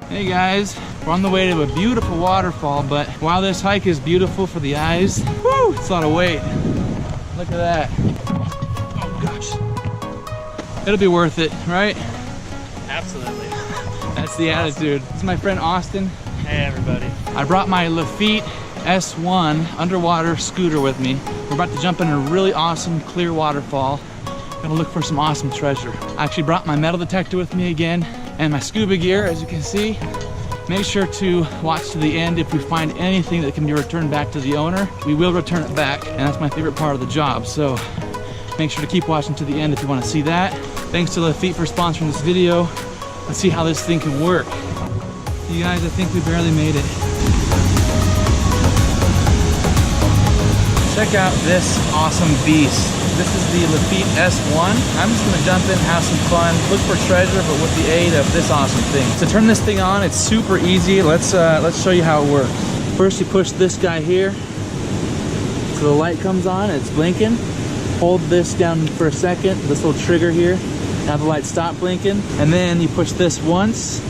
Hey guys, we're on the way to a beautiful waterfall, but while this hike is beautiful for the eyes, woo, it's a lot of weight. Look at that. Oh gosh. It'll be worth it, right? Absolutely. That's the attitude. This is my friend Austin. Hey everybody. I brought my Lafitte S1 underwater scooter with me. We're about to jump in a really awesome clear waterfall. Gonna look for some awesome treasure. I actually brought my metal detector with me again and my scuba gear, as you can see. Make sure to watch to the end. If we find anything that can be returned back to the owner, we will return it back, and that's my favorite part of the job. So make sure to keep watching to the end if you want to see that. Thanks to Lafitte for sponsoring this video. Let's see how this thing can work. You guys, I think we barely made it. Check out this awesome beast. This is the Lafitte S1. I'm just gonna jump in, have some fun, look for treasure, but with the aid of this awesome thing. To turn this thing on, it's super easy. Let's show you how it works. First, you push this guy here, so the light comes on, it's blinking. Hold this down for a second, this little trigger here. Now the light stop blinking, and then you push this once.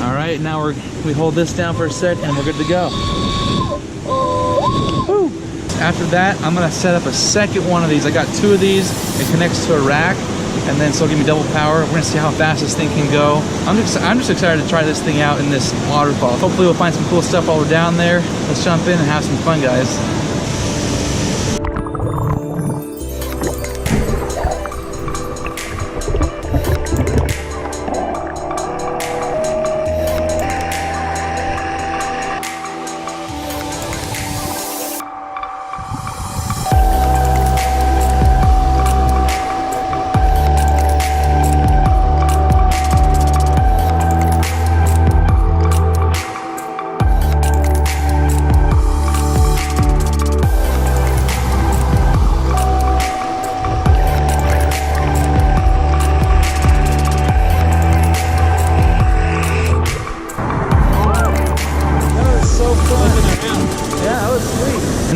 All right, now we hold this down for a second, and we're good to go. Woo. After that, I'm gonna set up a second one of these. I got two of these. It connects to a rack, and then so it'll give me double power. We're gonna see how fast this thing can go. I'm just excited to try this thing out in this waterfall. Hopefully we'll find some cool stuff while we're down there. Let's jump in and have some fun, guys.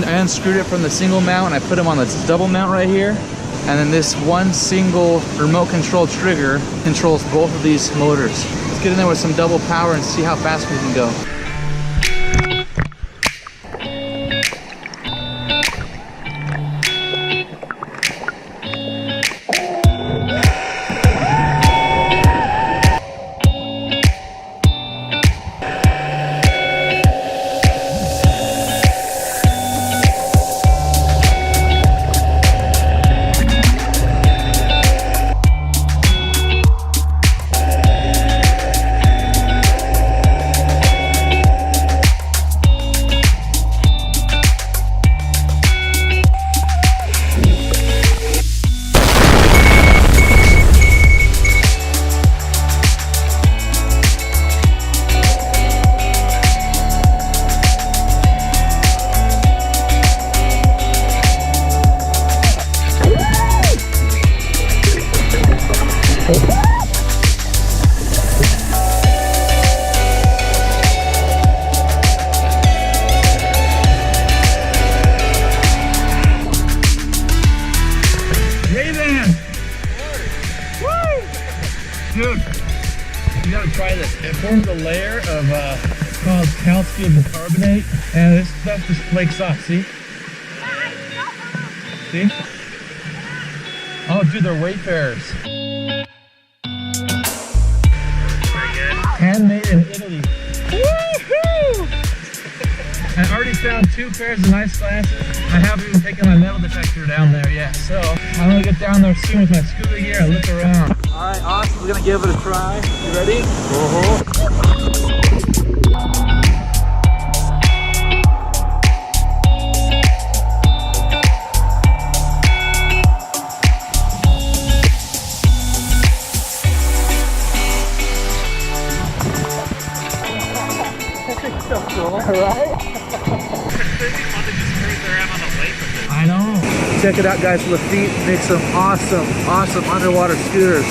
I unscrewed it from the single mount and I put them on this double mount right here. And then this one single remote control trigger controls both of these motors. Let's get in there with some double power and see how fast we can go. Dude, you gotta try this. It forms a layer of, it's called calcium carbonate, and this stuff just flakes off, see? See? Oh, dude, they're wayfarers. Handmade in Italy. Woohoo! I already found 2 pairs of nice glasses. I haven't even taken my metal detector down there yet, so I'm gonna get down there soon with my scuba gear and look around. All right, Austin, we're gonna give it a try. You ready? So cool, right? I know. Check it out, guys. Lafitte makes some awesome underwater scooters.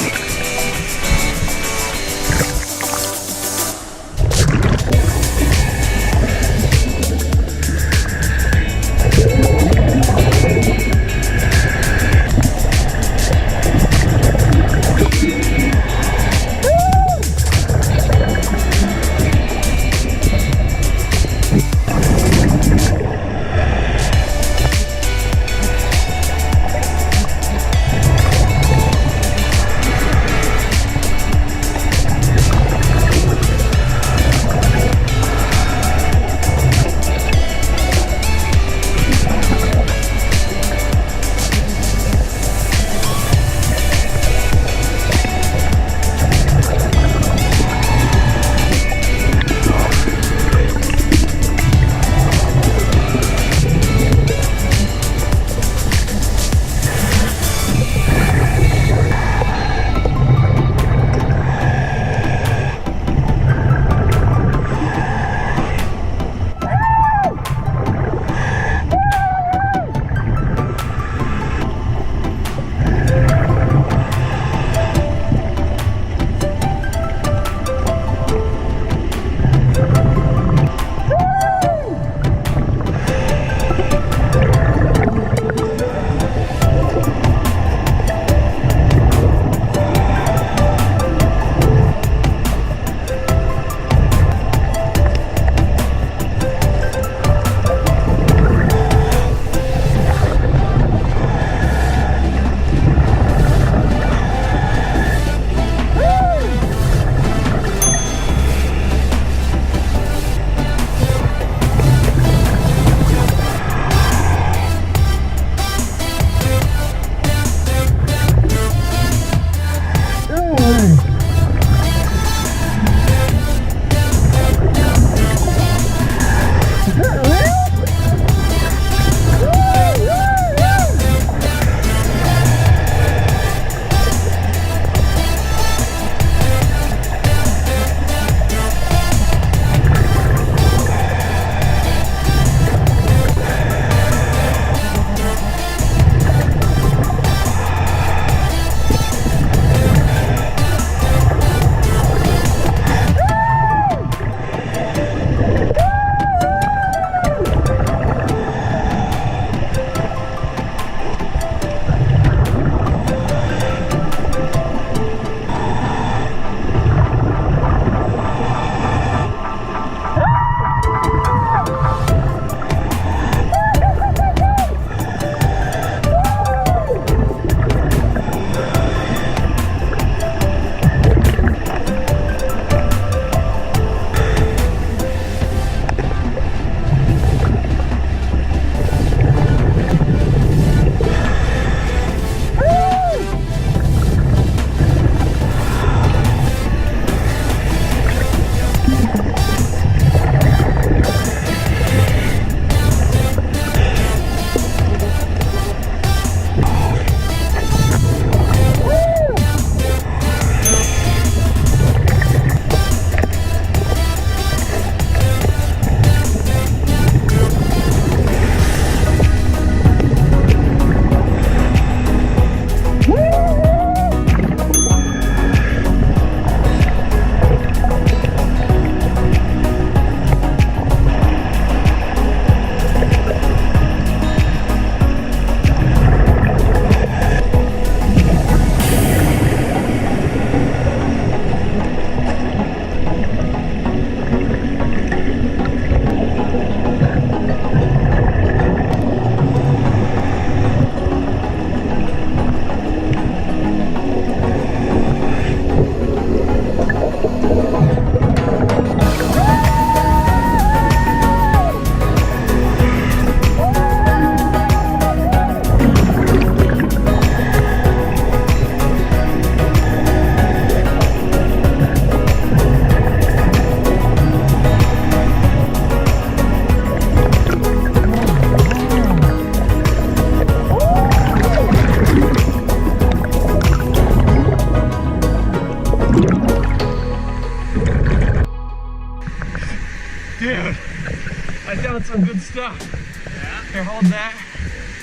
some good stuff. Yeah? Here, hold that.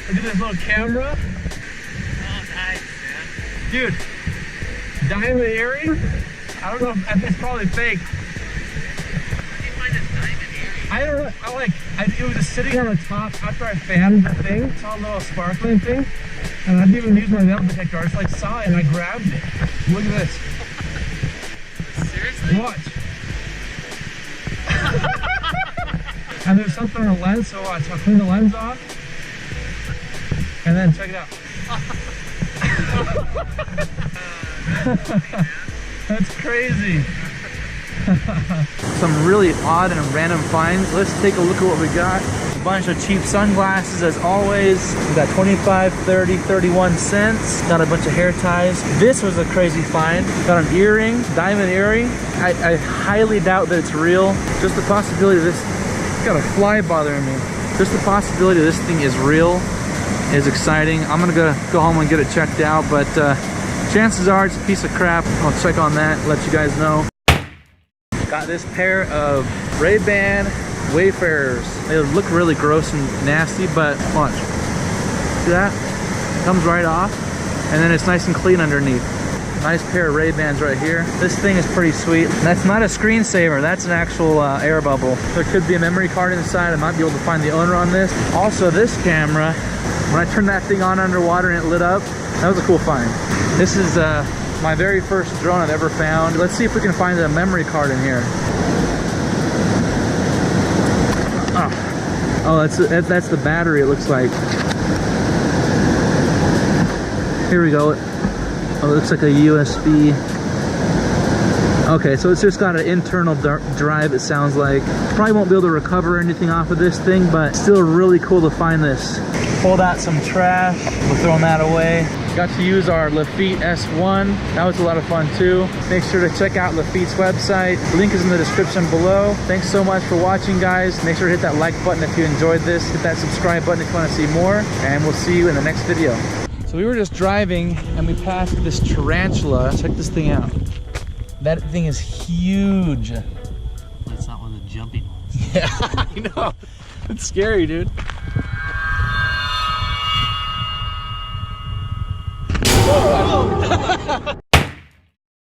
Look at this little camera. Oh, nice, man. Dude, diamond earring? I don't know, it's probably fake. Where do you find this diamond earring? I don't know, it was just sitting on the top after I fanned the thing, saw a little sparkling thing, and I didn't even use my metal detector, I just like saw it and I grabbed it. Look at this. Seriously? Watch. And there's something on the lens, so watch. I'll clean the lens off. And then check it out. That's crazy. Some really odd and random finds. Let's take a look at what we got. A bunch of cheap sunglasses as always. We got 25, 30, 31 cents. Got a bunch of hair ties. This was a crazy find. Got an earring, diamond earring. I highly doubt that it's real. Just the possibility of this, got a fly bothering me. Just the possibility this thing is real is exciting. I'm gonna go home and get it checked out, but chances are it's a piece of crap. I'll check on that, let you guys know. Got this pair of Ray-Ban Wayfarers. They look really gross and nasty, but watch. See that? Comes right off, and then it's nice and clean underneath. Nice pair of Ray-Bans right here. This thing is pretty sweet. That's not a screensaver, that's an actual air bubble. There could be a memory card inside. I might be able to find the owner on this. Also, this camera, when I turned that thing on underwater and it lit up, that was a cool find. This is my very first drone I've ever found. Let's see if we can find a memory card in here. Oh, that's the battery, it looks like. Here we go. Oh, it looks like a USB. Okay, so it's just got an internal drive, it sounds like. Probably won't be able to recover anything off of this thing, but still really cool to find this. Pulled out some trash. We're throwing that away. Got to use our Lafitte S1. That was a lot of fun too. Make sure to check out Lafitte's website. Link is in the description below. Thanks so much for watching, guys. Make sure to hit that like button if you enjoyed this. Hit that subscribe button if you want to see more. And we'll see you in the next video. So we were just driving and we passed this tarantula. Check this thing out. That thing is huge. That's not one of the jumping ones. Yeah, I know. It's scary, dude.